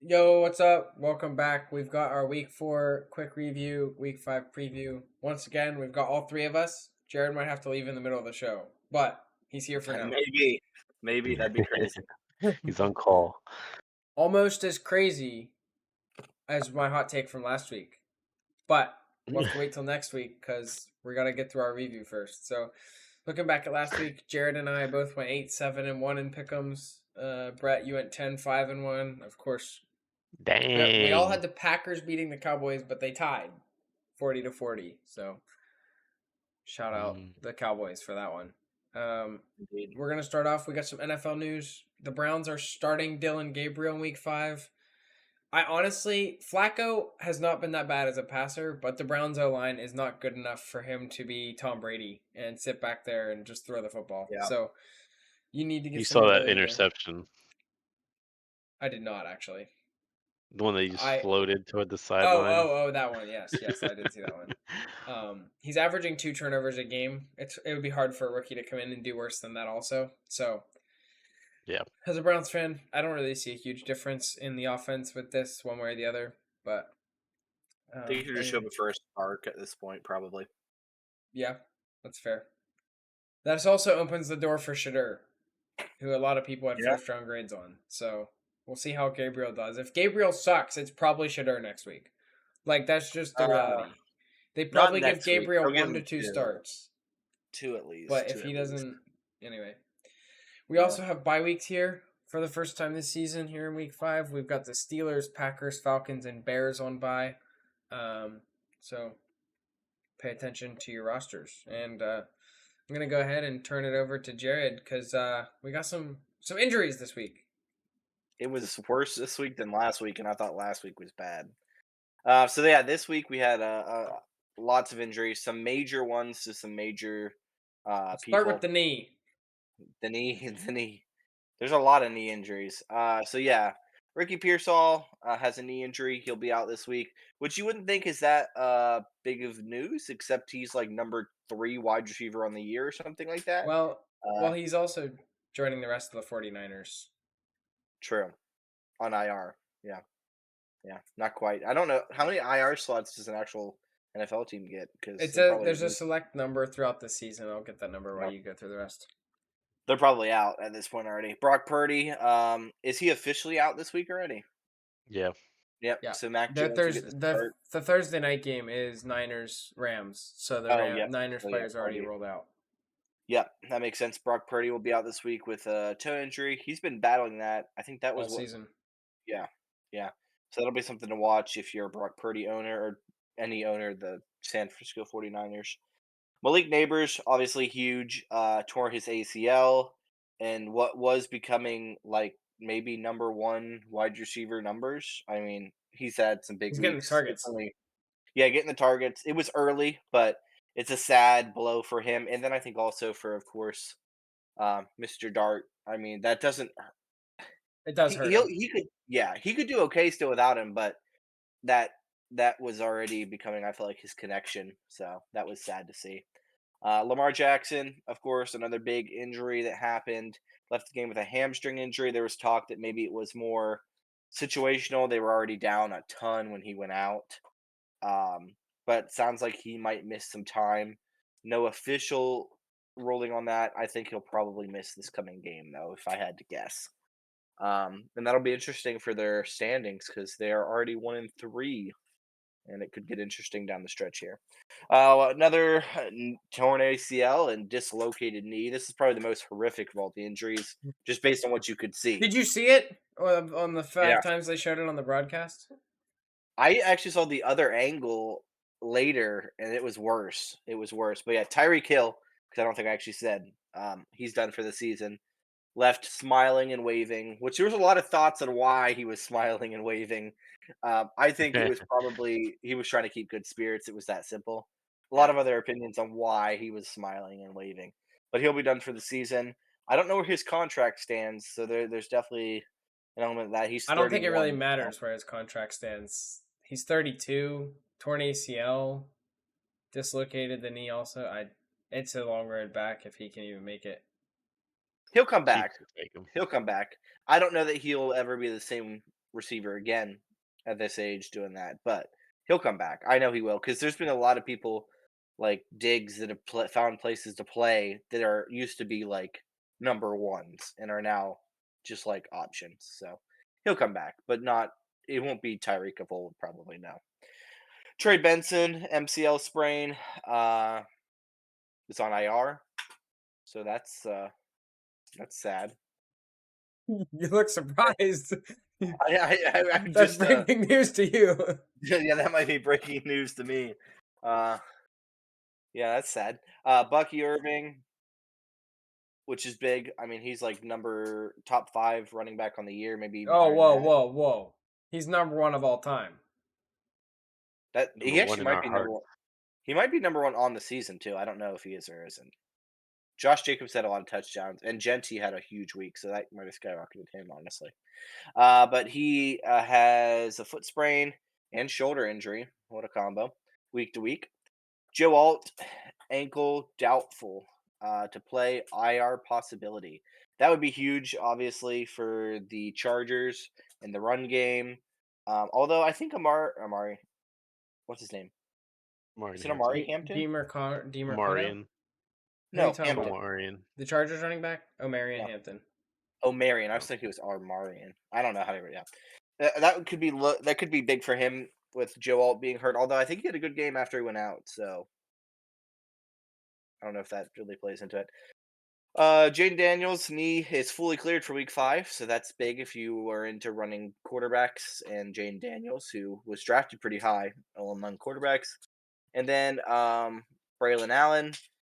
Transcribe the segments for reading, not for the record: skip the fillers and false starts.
Yo, what's up? Welcome back. We've got our week 4 quick review, week 5 preview. Once again, we've got all three of us. Jared might have to leave in the middle of the show, but he's here for now. Maybe, maybe that'd be crazy. He's on call. Almost as crazy as my hot take from last week, but we'll have to wait till next week because we got to get through our review first. So, looking back at last week, Jared and I both went 8-7-1 in pick'ems. Brett, you went 10-5-1. Of course, we all Dang. had the Packers beating the Cowboys, but they tied 40-40. So shout out Mm. the Cowboys for that one. Indeed. We're gonna start off. We got some NFL news. The Browns are starting Dylan Gabriel in Week 5. I honestly, Flacco has not been that bad as a passer, but the Browns O line is not good enough for him to be Tom Brady and sit back there and just throw the football. Yeah. So you need to You get some saw that ability there. interception, I did not actually. the one that he just I floated toward the Oh, sideline. oh, oh, that one. Yes, yes, I did see that one. He's averaging 2 turnovers a game. It would be hard for a rookie to come in and do worse than that also. So, Yeah. as a Browns fan, I don't really see a huge difference in the offense with this one way or the other. But I think you're just anyway, hoping for a spark at this point, probably. yeah, that's fair. That also opens the door for Shadur, who a lot of people had Yeah. first round grades on. So we'll see how Gabriel does. If Gabriel sucks, it's probably Shadur next week. Like that's just the Uh, reality. They not probably give next week. Gabriel I'll give one to him two two, starts. two at least, But if two he at least. doesn't, anyway, we Yeah. also have bye weeks here for the first time this season. Here in Week 5, we've got the Steelers, Packers, Falcons, and Bears on bye. So pay attention to your rosters. And I'm gonna go ahead and turn it over to Jared because we got some injuries this week. It was worse this week than last week, and I thought last week was bad. So yeah, this week we had lots of injuries, some major ones to some major Let's start with people. the knee. The knee, the knee. There's a lot of knee injuries. So yeah, Ricky Pearsall has a knee injury. He'll be out this week, which you wouldn't think is that big of news, except he's like number 3 wide receiver on the year or something like that. Well, he's also joining the rest of the 49ers. True, on IR. Yeah, yeah, not quite. I don't know how many IR slots does an actual NFL team get because they're probably There's a select number throughout the season. I'll get that number while yeah, you go through the rest. they're probably out at this point already. Brock Purdy, is he officially out this week already? Yeah. Yep. Yeah. So Mac The Jones will Thurs get the the start. the Thursday night game is Niners Rams, so the Oh yeah. Niners So yeah, players already already. rolled out. Yep, that makes sense. Brock Purdy will be out this week with a toe injury. He's been battling that. I think that All was what. season. Yeah, yeah. So that'll be something to watch if you're a Brock Purdy owner or any owner of the San Francisco 49ers. Malik Neighbors, obviously huge, tore his ACL and what was becoming like maybe number one wide receiver numbers. I mean, he's had some big He's getting the weeks. It's targets. only yeah, getting the targets. It was early, but it's a sad blow for him. And then I think also for, of course, Mr. Dart. I mean, that doesn't. It does hurt him. He could yeah he could do okay still without him, but that that was already becoming I feel like his connection. So that was sad to see. Lamar Jackson, of course, another big injury that happened. Left the game with a hamstring injury. There was talk that maybe it was more situational. They were already down a ton when he went out. But sounds like he might miss some time. No official ruling on that. I think he'll probably miss this coming game, though, if I had to guess. And that'll be interesting for their standings because they are already 1-3, and it could get interesting down the stretch here. Another torn ACL and dislocated knee. This is probably the most horrific of all the injuries, just based on what you could see. Did you see it on the Yeah, 5 times they showed it on the broadcast? I actually saw the other angle later, and it was worse. It was worse. But yeah, Tyreek Hill, because I don't think I actually said he's done for the season. Left smiling and waving, which there was a lot of thoughts on why he was smiling and waving. I think it was probably he was trying to keep good spirits. It was that simple. A lot Yeah. of other opinions on why he was smiling and waving, but he'll be done for the season. I don't know where his contract stands, so there's definitely an element of that he's I don't think it really 31. matters where his contract stands. He's 32, torn ACL, dislocated the knee also. It's a long road back if he can even make it. He'll come He back. could take him. He'll come back. I don't know that he'll ever be the same receiver again at this age doing that, but he'll come back. I know he will because there's been a lot of people like Diggs that have found places to play that are used to be like number ones and are now just like options. So he'll come back, but not. It won't be Tyreek of old, probably no. Trey Benson, MCL sprain, is on IR, so that's sad. You look surprised. I'm That's just breaking news to you. yeah, that might be breaking news to me. Uh, yeah, that's sad. Bucky Irving, which is big. I mean, he's like number top 5 running back on the year, maybe even Oh, higher than whoa, that. whoa, whoa. He's number one of all time. That Number he one actually in might our be heart. number one. He might be number one on the season too. I don't know if he is or isn't. Josh Jacobs had a lot of touchdowns, and Genty had a huge week, so that might have skyrocketed him, honestly. But he has a foot sprain and shoulder injury. What a combo. Week to week. Joe Alt, ankle doubtful to play, IR possibility. That would be huge, obviously, for the Chargers and the run game. Although I think Amari, what's his name? Marion Is it Amari Hampton. Hampton? Demercado? Marion. Who are you No, talking about? Hampton. Marion. The Chargers running back? Oh, Marion No. Hampton. Oh, Marion. I was Oh. thinking it was Armarian. I don't know how to read it. That could be that could be big for him with Joe Alt being hurt. Although I think he had a good game after he went out, so I don't know if that really plays into it. Jaden Daniels' knee is fully cleared for week 5, so that's big if you are into running quarterbacks. And Jaden Daniels, who was drafted pretty high among quarterbacks, and then Braylon Allen,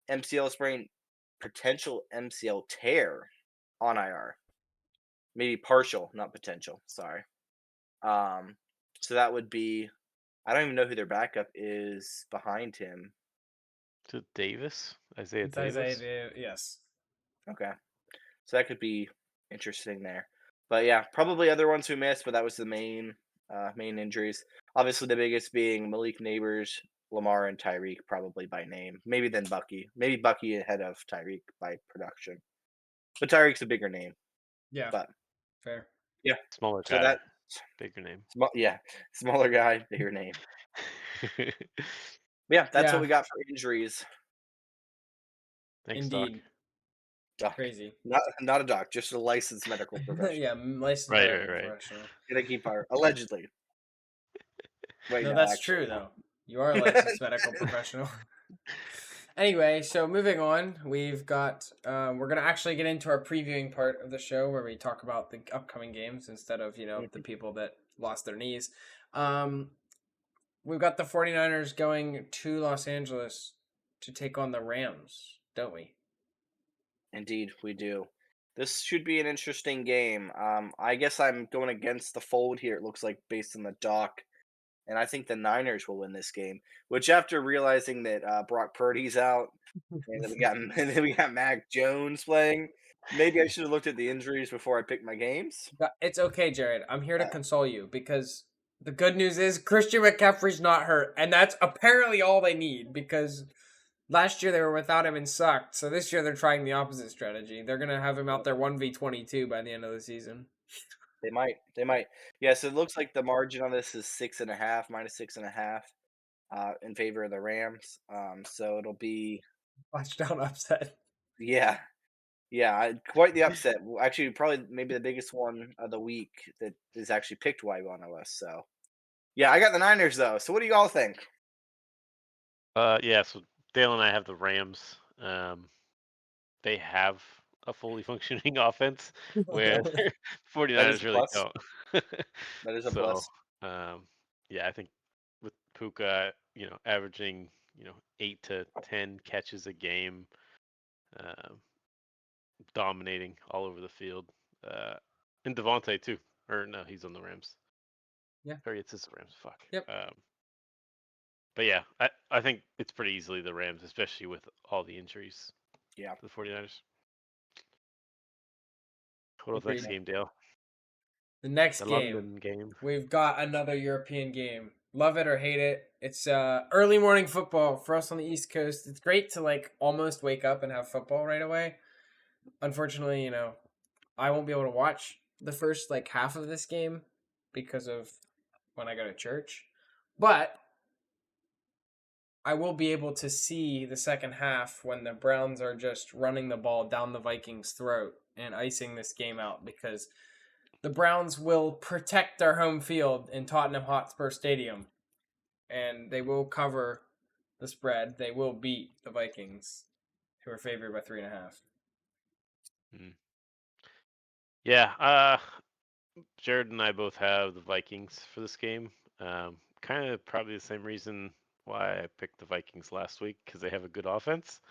MCL sprain, potential MCL tear on IR. Maybe partial, not potential. Sorry. So that would be. I don't even know who their backup is behind him. To Davis? Isaiah It's Davis? yes. Okay, so that could be interesting there. But yeah, probably other ones who missed, but that was the main injuries. Obviously, the biggest being Malik Neighbors, Lamar, and Tyreek, probably by name. Maybe then Bucky. Maybe Bucky ahead of Tyreek by production. But Tyreek's a bigger name. Yeah. But Fair. yeah, Smaller so guy. that Bigger name. smaller guy, bigger name. Yeah, that's what Yeah. we got for injuries. Thanks, Doc. Indeed. Doc. Crazy. Not a doc, just a licensed medical professional. Yeah, licensed Right, medical right. professional. Gonna keep our allegedly. Wait, No, no, that's actually, true though. You are a licensed medical professional. Anyway, so moving on, we've got we're gonna actually get into our previewing part of the show where we talk about the upcoming games instead of the people that lost their knees. We've got the 49ers going to Los Angeles to take on the Rams, don't we? Indeed, we do. This should be an interesting game. I guess I'm going against the fold here. It looks like based on the doc, and I think the Niners will win this game. Which, after realizing that Brock Purdy's out, and then and then we got Mac Jones playing, maybe I should have looked at the injuries before I picked my games. It's okay, Jared. I'm here to Uh, console you because the good news is Christian McCaffrey's not hurt, and that's apparently all they need because last year they were without him and sucked. So this year they're trying the opposite strategy. They're gonna have him out there 1v22 by the end of the season. They might. They might. Yes, it looks like the margin on this is 6.5, -6.5, in favor of the Rams. So it'll be Touchdown upset. yeah, quite the upset. Actually, probably maybe the biggest one of the week that is actually picked wide on our list. So yeah, I got the Niners though. So what do you all think? Yeah, so Dale and I have the Rams. They have a fully functioning offense where the That is 49ers a really plus. don't. That is a So, plus. yeah, I think with Puka, averaging, 8 to 10 catches a game, um, dominating all over the field. And Devontae too. Or no, he's on the Rams. Yeah. Or it's the Rams. Fuck. Yep. But yeah, I think it's pretty easily the Rams, especially with all the injuries. Yeah. The 49ers. What was the next Agreed. game, Dale? The next The game, London game. we've got another European game. Love it or hate it. It's early morning football for us on the East Coast. It's great to almost wake up and have football right away. Unfortunately, I won't be able to watch the first half of this game because of when I go to church. But I will be able to see the second half when the Browns are just running the ball down the Vikings' throat and icing this game out, because the Browns will protect their home field in Tottenham Hotspur Stadium, and they will cover the spread. They will beat the Vikings, who are favored by 3.5. Yeah, Jared and I both have the Vikings for this game. Kind of probably the same reason why I picked the Vikings last week, because they have a good offense.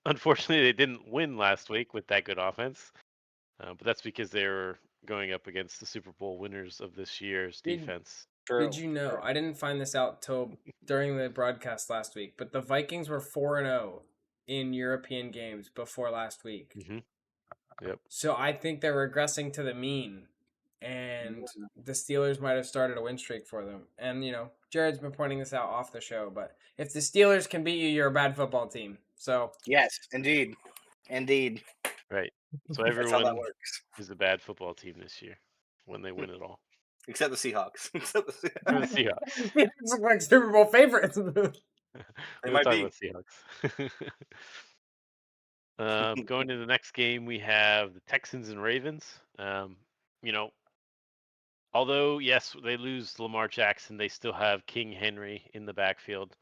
Unfortunately, they didn't win last week with that good offense, but that's because they were going up against the Super Bowl winners of this year's defense. Did you know? I didn't find this out till during the broadcast last week, but the Vikings were 4-0 in European games before last week. Yep. So I think they're regressing to the mean, and the Steelers might have started a win streak for them. And, Jared's been pointing this out off the show, but if the Steelers can beat you, you're a bad football team. So Yes, indeed. Right. So That's how everyone that works. is a bad football team this year when they win it all. Except the Seahawks. For the Seahawks. They look like Super Bowl favorites. We'll might talk be. about Seahawks. Going to the next game, we have the Texans and Ravens. Although, yes, they lose Lamar Jackson, they still have King Henry in the backfield.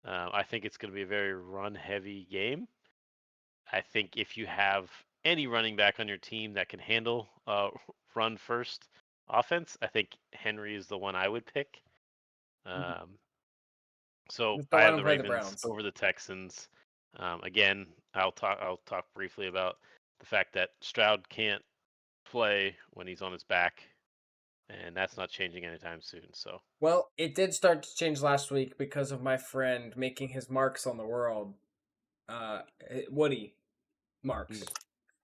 I think it's going to be a very run-heavy game. I think if you have any running back on your team that can handle run-first offense, I think Henry is the one I would pick. So Just I don't let have him the play the Ravens Browns. over the Texans. Again, I'll talk briefly about the fact that Stroud can't play when he's on his back, and that's not changing anytime soon. So Well, it did start to change last week because of my friend making his marks on the world. Woody marks.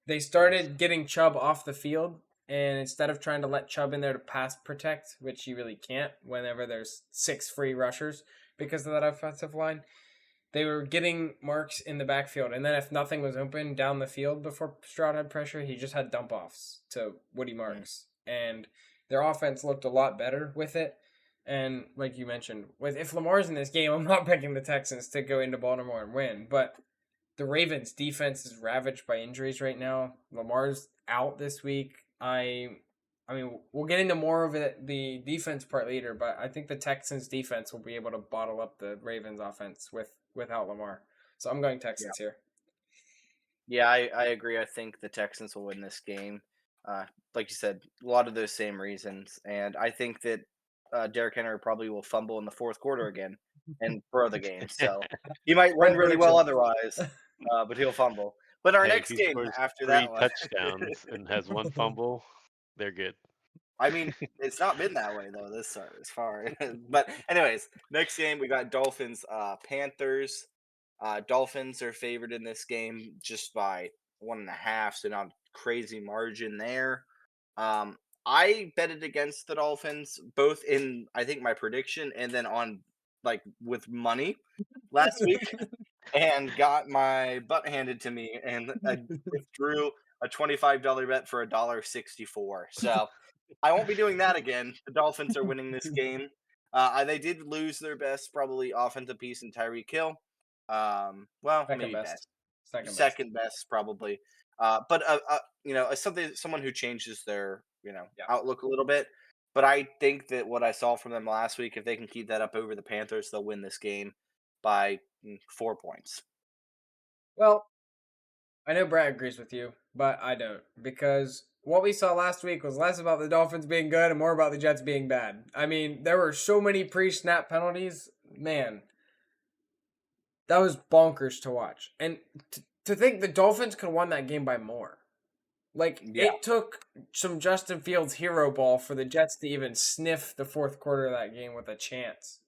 They started getting Chubb off the field, and instead of trying to let Chubb in there to pass protect, which you really can't whenever there's 6 free rushers because of that offensive line, they were getting marks in the backfield. And then if nothing was open down the field before Stroud had pressure, he just had dump offs to Woody Marks. And their offense looked a lot better with it. And like you mentioned, if Lamar's in this game, I'm not picking the Texans to go into Baltimore and win. But the Ravens' defense is ravaged by injuries right now. Lamar's out this week. I mean, we'll get into more of it, the defense part later, but I think the Texans' defense will be able to bottle up the Ravens' offense without Lamar. So I'm going Texans here. Yeah, I agree. I think the Texans will win this game. Like you said, a lot of those same reasons. And I think that Derrick Henry probably will fumble in the fourth quarter again and throw the game. So he might run really well otherwise, but he'll fumble. But our next if he game scores after 3 that one, touchdowns and has 1 fumble, they're good. I mean, it's not been that way though this far. But anyways, next game we got Dolphins, Panthers. Dolphins are favored in this game just by 1.5, so not crazy margin there. I betted against the Dolphins both in I think my prediction and then on with money last week, and got my butt handed to me, and I withdrew a $25 bet for $1.64. So I won't be doing that again. The Dolphins are winning this game. They did lose their best probably offensive piece in Tyreek Hill. Well, Second maybe best. best. Second best probably. But as someone who changes their outlook a little bit. But I think that what I saw from them last week, if they can keep that up over the Panthers, they'll win this game by 4 points. Well, I know Brad agrees with you, but I don't, because what we saw last week was less about the Dolphins being good and more about the Jets being bad. I mean, there were so many pre-snap penalties. Man, that was bonkers to watch. And to think the Dolphins could have won that game by more. It took some Justin Fields hero ball for the Jets to even sniff the fourth quarter of that game with a chance.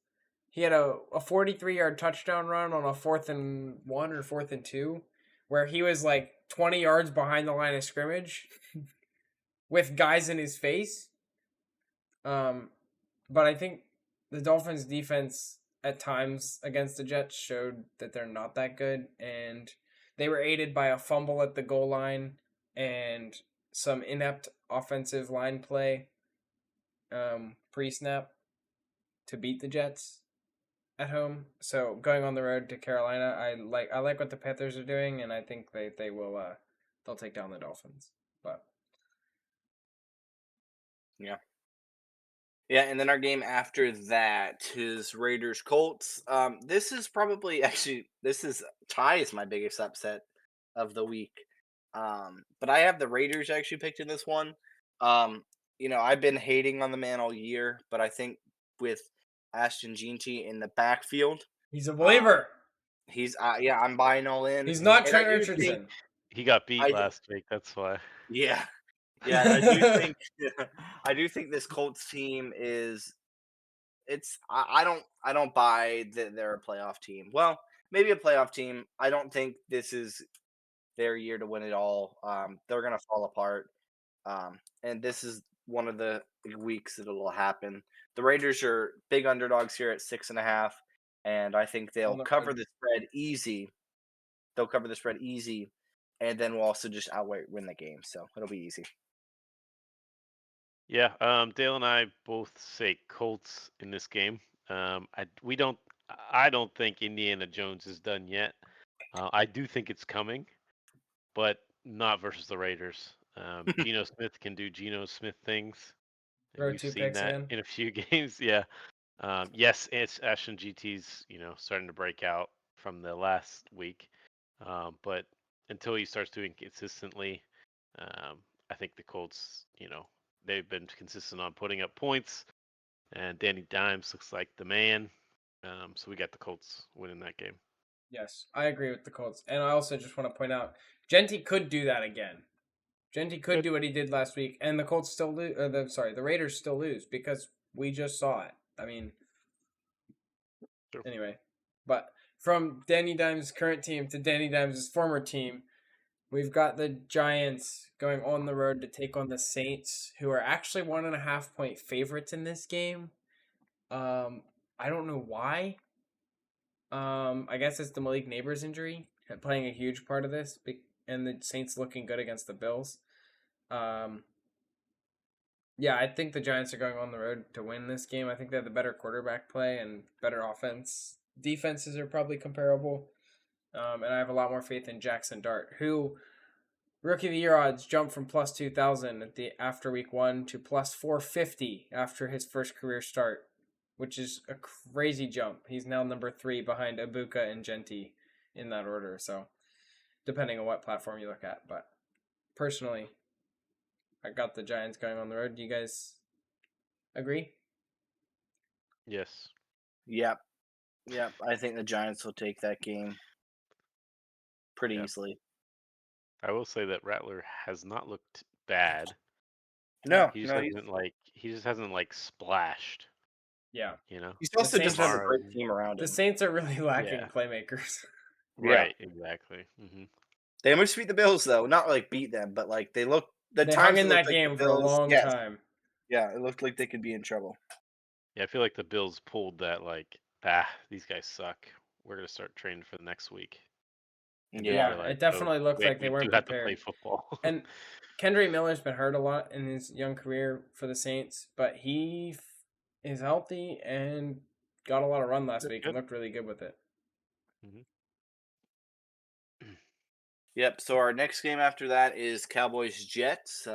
He had a 43-yard touchdown run on a 4th and 1 or 4th and 2, where he was 20 yards behind the line of scrimmage with guys in his face. But I think the Dolphins' defense at times against the Jets showed that they're not that good, and they were aided by a fumble at the goal line and some inept offensive line play. pre-snap to beat the Jets at home. So going on the road to Carolina, I like what the Panthers are doing, and I think they will they'll take down the Dolphins. But Yeah. Yeah, and then our game after that is Raiders Colts. This is probably actually this is ties my biggest upset of the week. But I have the Raiders actually picked in this one. Um, I've been hating on the man all year, but I think with Ashton Jeanty in the backfield, he's a um, believer. he's yeah, I'm buying all in, He's not and I Trent do think Richardson. He got beat I last week. That's why. yeah. Yeah, and I do think I do think this Colts team is I don't buy that they're a playoff team. Well, maybe a playoff team. I don't think this is their year to win it all. They're gonna fall apart. And this is one of the weeks that it'll happen. The Raiders are big underdogs here at 6.5, and I think they'll On the cover road. the spread easy. They'll cover the spread easy, and then we'll also just outright win the game. So it'll be easy. Yeah, Dale and I both say Colts in this game. I don't think Indiana Jones is done yet. I do think it's coming, but not versus the Raiders. Geno Smith can do Geno Smith things, and Throw we've 2 seen picks that again. in a few games. Yeah. Yes, it's Ashton GT's, starting to break out from the last week. But until he starts doing consistently, I think the Colts, they've been consistent on putting up points, and Danny Dimes looks like the man. So we got the Colts winning that game. Yes, I agree with the Colts, and I also just want to point out, Genty could do that again. Genty could Good. do what he did last week, and the Colts still lose. The Raiders still lose because we just saw it. I mean, Sure. anyway, but from Danny Dimes' current team to Danny Dimes' former team, we've got the Giants going on the road to take on the Saints, who are actually 1.5 point favorites in this game. I don't know why. I guess it's the Malik Neighbors injury playing a huge part of this, and the Saints looking good against the Bills. Um, yeah, I think the Giants are going on the road to win this game. I think they have the better quarterback play and better offense. Defenses are probably comparable. And I have a lot more faith in Jackson Dart, who rookie of the year odds jumped from plus 2,000 after week 1 to plus 450 after his first career start, which is a crazy jump. He's now number 3 behind Ibuka and Genty in that order. So, depending on what platform you look at, but personally, I got the Giants going on the road. Do you guys agree? Yes. Yep. Yep. I think the Giants will take that game pretty Yep. easily. I will say that Rattler has not looked bad. No, He just no, hasn't like splashed. Yeah. he's also Saints- doesn't have a Tomorrow. great team around The him. Saints are really lacking Yeah. playmakers. Yeah. Right. Exactly. They almost beat the Bills though. Not like beat them, but like they look. The They times hung in it looked that like the game for a Bills- long yes, time. Yeah, it looked like they could be in trouble. Yeah, I feel like the Bills pulled that these guys suck. We're gonna start training for the next week. And didn't Yeah, realize, it definitely looked wait, like they we weren't do have to play prepared. football. And Kendry Miller's been hurt a lot in his young career for the Saints, but he is healthy and got a lot of run last That's week good. and looked really good with it. Yep. So our next game after that is Cowboys Jets.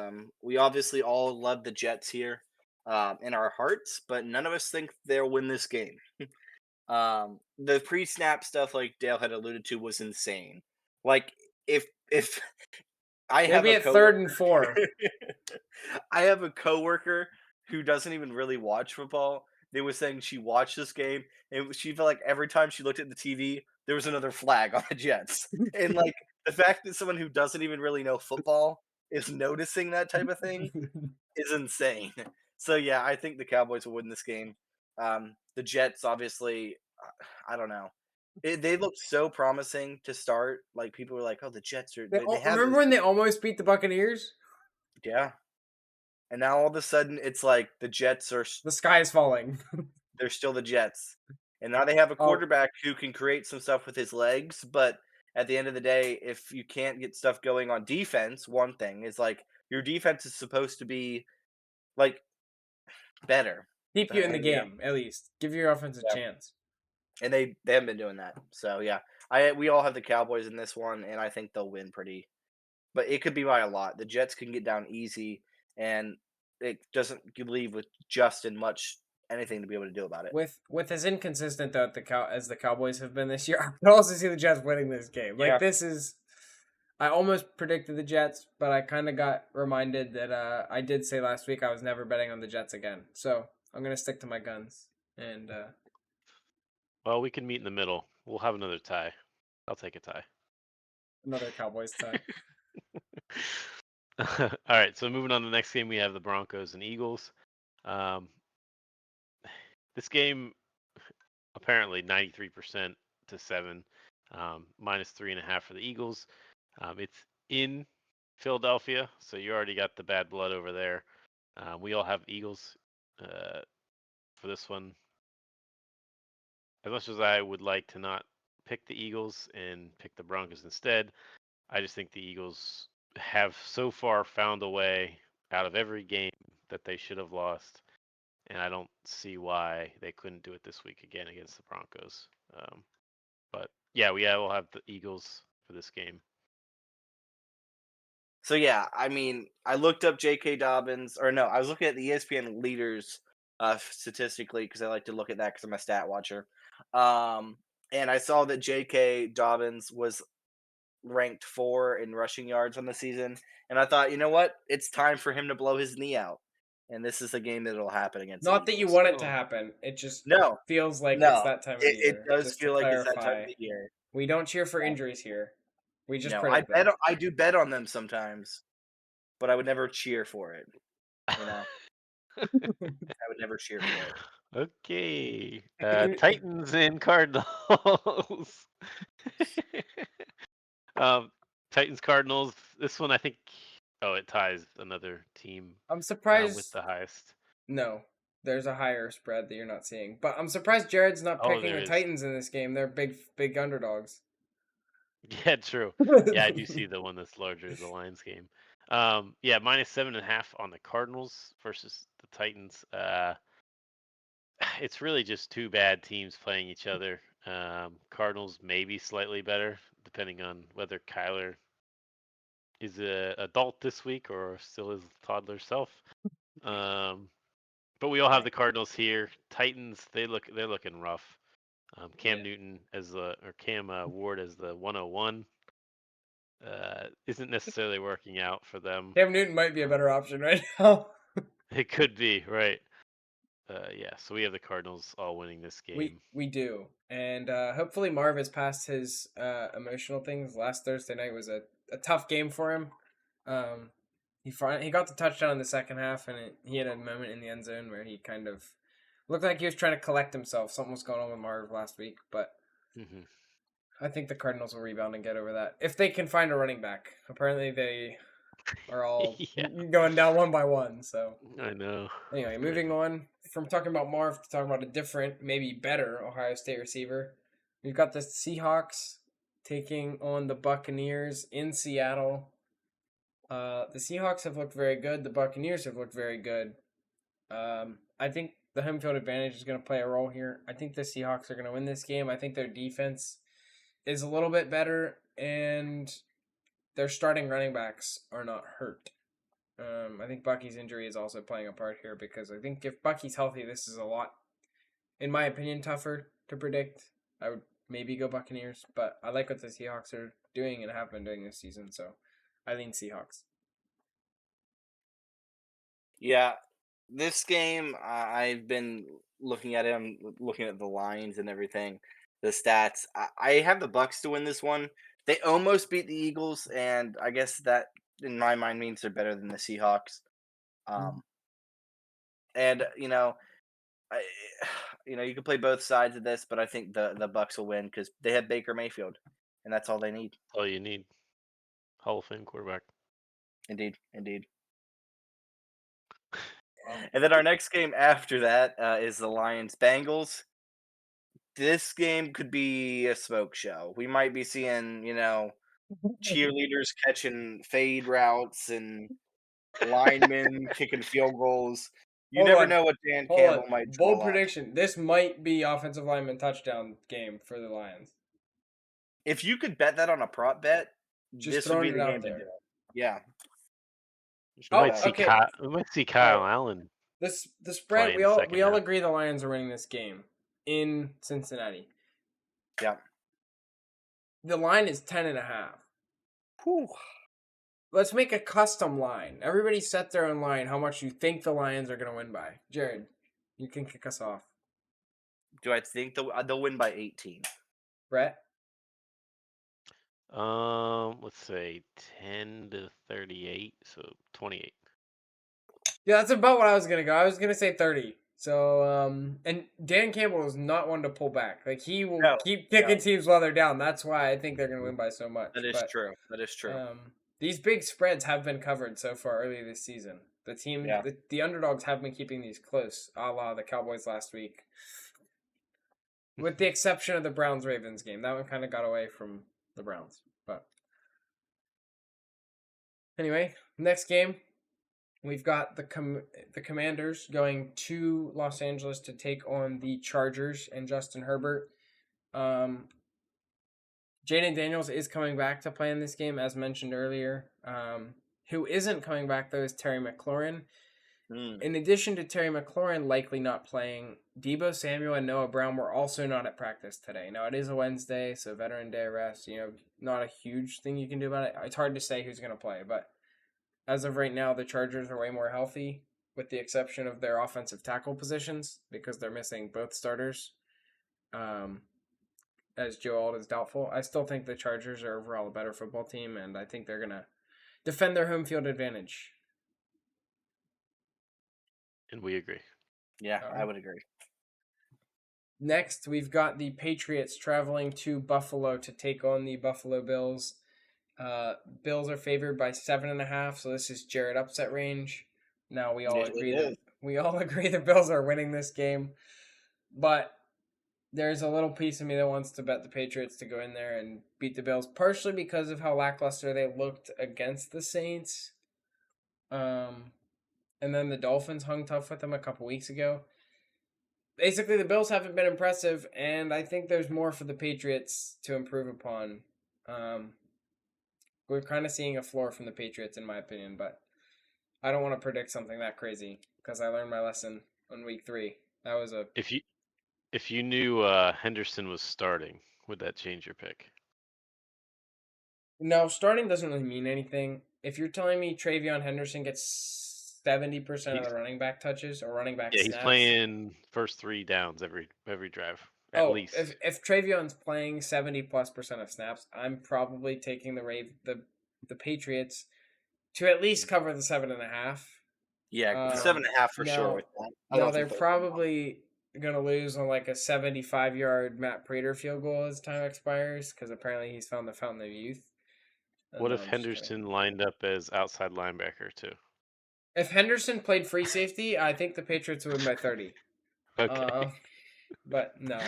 We obviously all love the Jets here in our hearts, but none of us think they'll win this game. The pre-snap stuff, like Dale had alluded to, was insane. Like if I have Maybe a at 3rd and 4. I have a coworker who doesn't even really watch football. They were saying she watched this game and she felt like every time she looked at the TV, there was another flag on the Jets. And like the fact that someone who doesn't even really know football is noticing that type of thing is insane. So yeah, I think the Cowboys will win this game. The Jets, obviously, I don't know. They looked so promising to start. Like people were like, "Oh, the Jets are." They have Remember this, when they almost beat the Buccaneers? yeah. And now all of a sudden, it's like the Jets are. The sky is falling. They're still the Jets, and now they have a Oh. quarterback who can create some stuff with his legs. But at the end of the day, if you can't get stuff going on defense, one thing is like your defense is supposed to be like better. Keep you in the Yeah. game at least. Give your offense a Yeah. chance. And they haven't been doing that. So yeah, we all have the Cowboys in this one, and I think they'll win pretty. But it could be by a lot. The Jets can get down easy, and it doesn't leave with Justin much anything to be able to do about it. With as inconsistent though as the Cowboys have been this year, I could also see the Jets winning this game. Yeah. Like this is, I almost predicted the Jets, but I kind of got reminded that I did say last week I was never betting on the Jets again. So I'm gonna stick to my guns and Well, we can meet in the middle. We'll have another tie. I'll take a tie. another Cowboys tie. All right, so moving on to the next game, we have the Broncos and Eagles. This game apparently 93% to 7, minus 3.5 for the Eagles. It's in Philadelphia, so you already got the bad blood over there. We all have Eagles for this one. As much as I would like to not pick the Eagles and pick the Broncos instead, I just think the Eagles have so far found a way out of every game that they should have lost, and I don't see why they couldn't do it this week again against the Broncos. But yeah, we'll have the Eagles for this game. So yeah, I mean, I looked up J.K. Dobbins, or no, I was looking at the ESPN leaders statistically because I like to look at that because I'm a stat watcher. And I saw that J.K. Dobbins was ranked 4 in rushing yards on the season, and I thought, you know what, it's time for him to blow his knee out, and this is the game that'll happen against the Not that you Eagles. want it to Oh. happen. It just No, feels like it's no, that time of the it year. does Just to feel like it's that time clarify, of the year. we don't cheer for No, injuries here. We just no, predict them. I do bet on them sometimes, but I would never cheer for it. You know, I would never cheer for it. Okay. Titans and Cardinals. um, Titans Cardinals. This one I think. Oh, it ties another team I'm with surprised. the highest. No, there's a higher spread that you're not seeing. But I'm surprised Jared's not Oh, picking there the is. Titans in this game. They're big underdogs. Yeah, true. Yeah, I do see the one that's larger, the Lions game. Yeah, minus 7.5 on the Cardinals versus the Titans. It's really just two bad teams playing each other. Cardinals maybe slightly better, depending on whether Kyler is a adult this week or still his toddler self. But we all have the Cardinals here. Titans, they're looking rough. Cam Yeah. Newton Cam Ward as the 101 isn't necessarily working out for them. Cam Newton might be a better option right now. It could be, right. Yeah, so we have the Cardinals all winning this game. We do, and hopefully Marv has passed his emotional things. Last Thursday night was a tough game for him. He got the touchdown in the second half, and he had a moment in the end zone where he kind of looked like he was trying to collect himself. Something was going on with Marv last week, but Mhm. I think the Cardinals will rebound and get over that if they can find a running back. Apparently, they are all Yeah, going down one by one. So I know. anyway, It's moving crazy. on from talking about Marv to talking about a different, maybe better Ohio State receiver. We've got the Seahawks taking on the Buccaneers in Seattle. The Seahawks have looked very good. The Buccaneers have looked very good. I think the home field advantage is going to play a role here. I think the Seahawks are going to win this game. I think their defense is a little bit better, and their starting running backs are not hurt. I think Bucky's injury is also playing a part here because I think if Bucky's healthy, this is a lot, in my opinion, tougher to predict. I would maybe go Buccaneers, but I like what the Seahawks are doing and have been doing this season, so I lean Seahawks. Yeah, this game I've been looking at it. I'm looking at the lines and everything, the stats. I have the Bucks to win this one. They almost beat the Eagles, and I guess that in my mind means they're better than the Seahawks. Um, and I, you can play both sides of this, but I think the Bucks will win because they have Baker Mayfield, and that's all they need. All you need. Hall of Fame quarterback. Indeed, indeed. And then our next game after that is the Lions Bengals. This game could be a smoke show. We might be seeing, cheerleaders catching fade routes and linemen kicking field goals. You Hold never on. know what Dan Hold Campbell on. might Bold draw up. prediction. This might be offensive lineman touchdown game for the Lions. If you could bet that on a prop bet, Just this would throwing be it the out game to there. do it. Yeah. Just We put Oh, might that see out there. okay. We might see Kyle Allen. The spread. Play in We the all second half. agree the Lions are winning this game in Cincinnati. Yeah. The line is 10.5. Whew. Let's make a custom line. Everybody set their own line. How much you think the Lions are going to win by? Jared, you can kick us off. Do I think they'll win by 18? Brett. Let's say 10-38, so 28. Yeah, that's about what I was gonna go. I was gonna say 30. So, and Dan Campbell is not one to pull back. Like he will No, keep kicking no. teams while they're down. That's why I think they're gonna win by so much. That is But, true. That is true. These big spreads have been covered so far early this season. The team, Yeah. the underdogs have been keeping these close, a la the Cowboys last week. With the exception of the Browns Ravens game, that one kind of got away from the Browns. But anyway, next game. We've got the Commanders going to Los Angeles to take on the Chargers and Justin Herbert. Jaden Daniels is coming back to play in this game, as mentioned earlier. Who isn't coming back, though, is Terry McLaurin. In addition to Terry McLaurin likely not playing, Deebo Samuel and Noah Brown were also not at practice today. Now, it is a Wednesday, so Veteran Day rest, not a huge thing you can do about it. It's hard to say who's going to play, but as of right now, the Chargers are way more healthy, with the exception of their offensive tackle positions, because they're missing both starters. As Joe Alt is doubtful. I still think the Chargers are overall a better football team, and I think they're going to defend their home field advantage. And we agree. Yeah, I would agree. Next, we've got the Patriots traveling to Buffalo to take on the Buffalo Bills. Bills are favored by 7.5, so this is Jared upset range. Now we all agree the Bills are winning this game, but there's a little piece of me that wants to bet the Patriots to go in there and beat the Bills, partially because of how lackluster they looked against the Saints. And then the Dolphins hung tough with them a couple weeks ago. Basically, the Bills haven't been impressive, and I think there's more for the Patriots to improve upon. We're kind of seeing a floor from the Patriots, in my opinion, but I don't want to predict something that crazy because I learned my lesson on week 3. That was a... If you knew Henderson was starting, would that change your pick? No, starting doesn't really mean anything. If you're telling me Travion Henderson gets 70% of the running back touches or running back snaps... he's playing first 3 downs every drive, at least. If Travion's playing 70+% of snaps, I'm probably taking the Patriots to at least cover the 7.5. Yeah, 7.5 for sure. With that. No, they're probably going to lose on like a 75-yard Matt Prater field goal as time expires because apparently he's found the fountain of youth. What if Henderson lined up as outside linebacker too? If Henderson played free safety, I think the Patriots would win by 30. Okay. But no,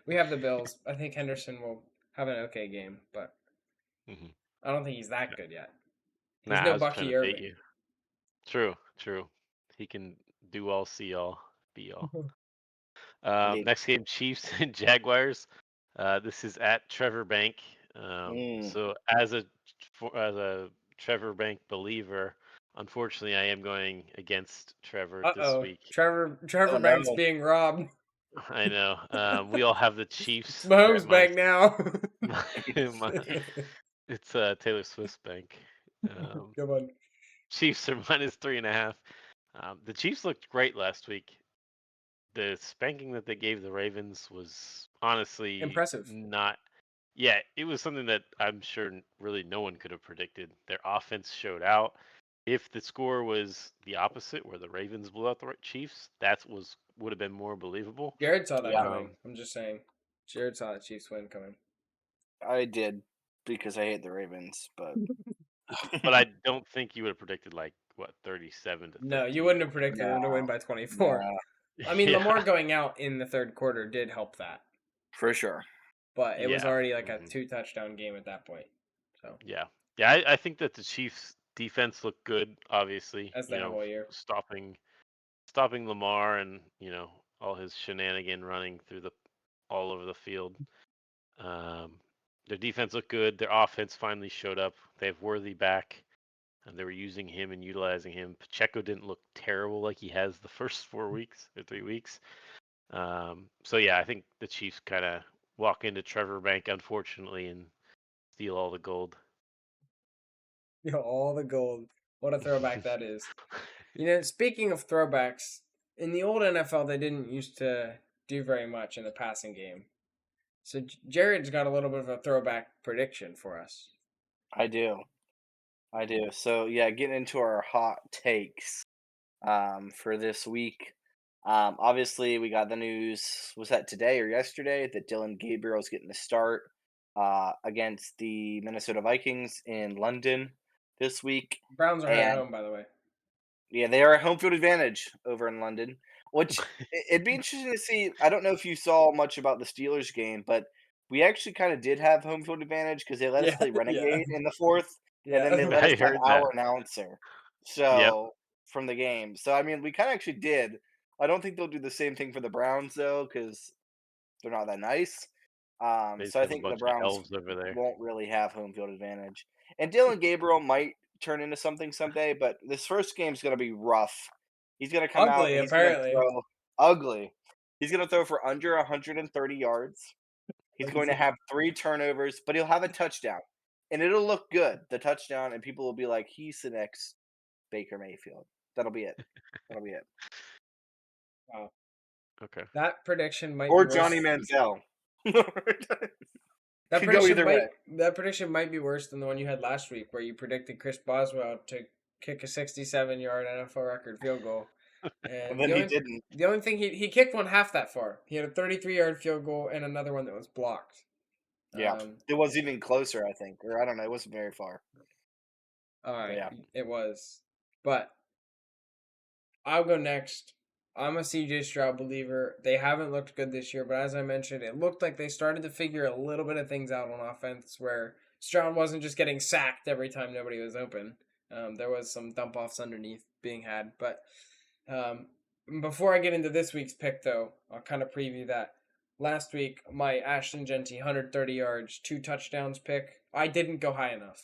we have the Bills. I think Henderson will have an okay game, but I don't think he's that good yet. He's no Bucky Irving. True. He can do all, see all, be all. Next game, Chiefs and Jaguars. This is at Trevor Bank. So as a Trevor Bank believer, unfortunately, I am going against Trevor this week. Trevor Bank's being robbed. I know. We all have the Chiefs. It's Mahomes Bank now. It's Taylor Swift's bank. Come on. Chiefs are -3.5. The Chiefs looked great last week. The spanking that they gave the Ravens was honestly impressive. It was something that I'm sure really no one could have predicted. Their offense showed out. If the score was the opposite, where the Ravens blew out the Chiefs, would have been more believable. Jared saw that coming. I'm just saying. Jared saw the Chiefs win coming. I did because I hate the Ravens, but but I don't think you would have predicted 37 to 13. No, you wouldn't have predicted them to win by 24. I mean, Lamar going out in the third quarter did help that. For sure. But it was already like a 2-touchdown game at that point. So Yeah, I think that the Chiefs defense looked good, obviously. As they have all year. Stopping stopping Lamar and all his shenanigan running through the all over the field. Their defense looked good. Their offense finally showed up. They have Worthy back, and they were using him and utilizing him. Pacheco didn't look terrible like he has the first 4 weeks or 3 weeks. So yeah, I think the Chiefs kind of walk into Trevor Bank, unfortunately, and steal all the gold. All the gold. What a throwback that is. Speaking of throwbacks, in the old NFL, they didn't used to do very much in the passing game. So Jared's got a little bit of a throwback prediction for us. I do. So yeah, getting into our hot takes for this week. Obviously, we got the news. Was that today or yesterday that Dylan Gabriel's getting the start against the Minnesota Vikings in London this week, Browns are at and home, by the way. yeah, they are at home field advantage over in London. Which it'd be interesting to see. I don't know if you saw much about the Steelers game, but we actually kind of did have home field advantage because they let us Yeah, play yeah, Renegade in the fourth, and then they yeah. let us I have heard that. our announcer. Yep. So from the game, so I mean, we kind of actually did. I don't think they'll do the same thing for the Browns though, because they're not that nice. They just So I have a think the bunch of Browns elves over there. won't really have home field advantage. And Dylan Gabriel might turn into something someday, but this first game's going to be rough. He's going to come out Ugly, and he's going to apparently. throw ugly. He's going to throw for under 130 yards. He's going to have 3 turnovers, but he'll have a touchdown. And it'll look good, the touchdown, and people will be like, he's the next Baker Mayfield. That'll be it. That'll be it. Wow. Okay. That prediction might Or be worse. Johnny Manziel. That Could go prediction either might way. that prediction might be worse than the one you had last week, where you predicted Chris Boswell to kick a 67-yard NFL record field goal. And And then he didn't. the only thing he kicked one half that far. He had a 33-yard field goal and another one that was blocked. Yeah. It was even closer, I think. Or I don't know. It wasn't very far. All right, Yeah. it was. But I'll go next. I'm a CJ Stroud believer. They haven't looked good this year, but as I mentioned, it looked like they started to figure a little bit of things out on offense where Stroud wasn't just getting sacked every time nobody was open. There was some dump offs underneath being had. But um, before I get into this week's pick, though, I'll kind of preview that. Last week, my Ashton Genty 130 yards, 2 touchdowns pick, I didn't go high enough.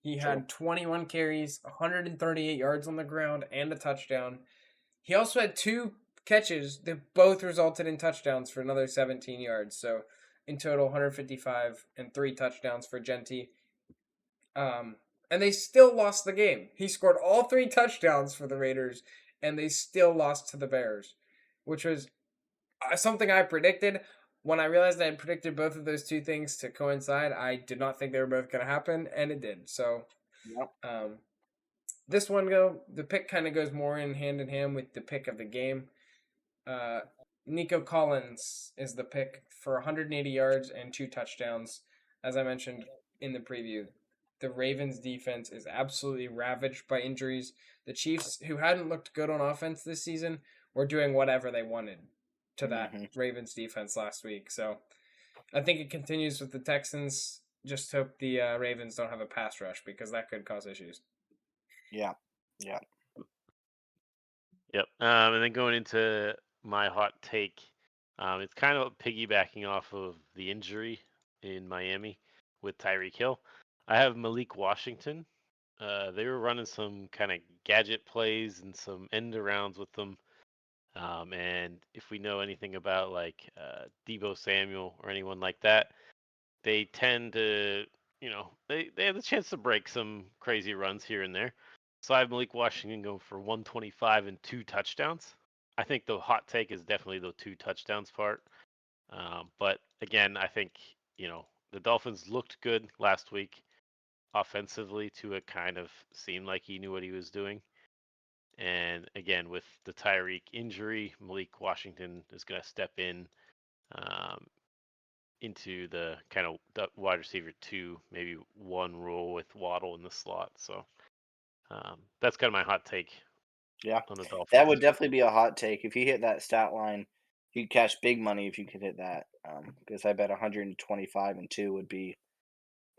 He True. had 21 carries, 138 yards on the ground, and a touchdown. He also had 2 catches that both resulted in touchdowns for another 17 yards. So in total, 155 and 3 touchdowns for Genty. And they still lost the game. He scored all 3 touchdowns for the Raiders, and they still lost to the Bears, which was something I predicted. When I realized I had predicted both of those 2 things to coincide, I did not think they were both going to happen, and it did. So, Yep. this one the pick kind of goes more in hand with the pick of the game. Nico Collins is the pick for 180 yards and 2 touchdowns. As I mentioned in the preview, the Ravens defense is absolutely ravaged by injuries. The Chiefs, who hadn't looked good on offense this season, were doing whatever they wanted to that Ravens defense last week. So I think it continues with the Texans. Just hope the Ravens don't have a pass rush because that could cause issues. Yeah. Yeah. Yep. And then going into my hot take, it's kind of piggybacking off of the injury in Miami with Tyreek Hill. I have Malik Washington. They were running some kind of gadget plays and some end arounds with them. And if we know anything about like Debo Samuel or anyone like that, they tend to, they have the chance to break some crazy runs here and there. So I have Malik Washington going for 125 and 2 touchdowns. I think the hot take is definitely the 2 touchdowns part. But again, I think, the Dolphins looked good last week offensively to it kind of seemed like he knew what he was doing. And again, with the Tyreek injury, Malik Washington is going to step in um, into the kind of wide receiver 2, maybe 1 role with Waddle in the slot. So that's kind of my hot take. Yeah. On the Dolphins. That would definitely be a hot take. If you hit that stat line, you'd cash big money if you could hit that. Because I bet 125 and 2 would be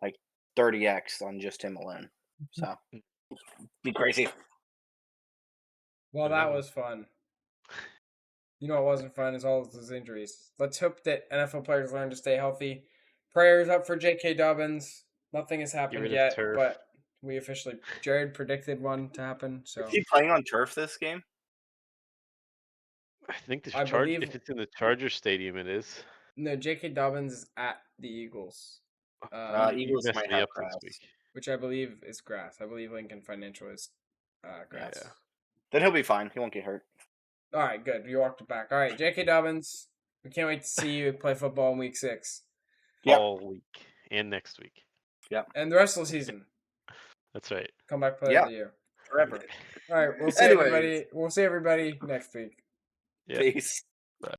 like 30x on just him alone. So be crazy. Well, I that know. was fun. You know what wasn't fun is all of those injuries. Let's hope that NFL players learn to stay healthy. Prayers up for J.K. Dobbins. Nothing has Get happened rid of yet, turf. but we officially Jared predicted one to happen. So Is he playing on turf this game? I think the I charge. believe If it's in the Charger Stadium, it is. no J.K. Dobbins is at the Eagles, You Eagles messed might me have up this grass. week. which I believe is grass. I believe Lincoln Financial is grass. Yeah. Then he'll be fine. He won't get hurt. All right, good. You walked it back. All right, J.K. Dobbins. We can't wait to see you play football in Week 6 Yep. All week and next week. and the rest of the season. That's right. Come back play Yeah. of the year. Forever. All right, we'll see Anyways. everybody. We'll see everybody next week. Yeah. Peace.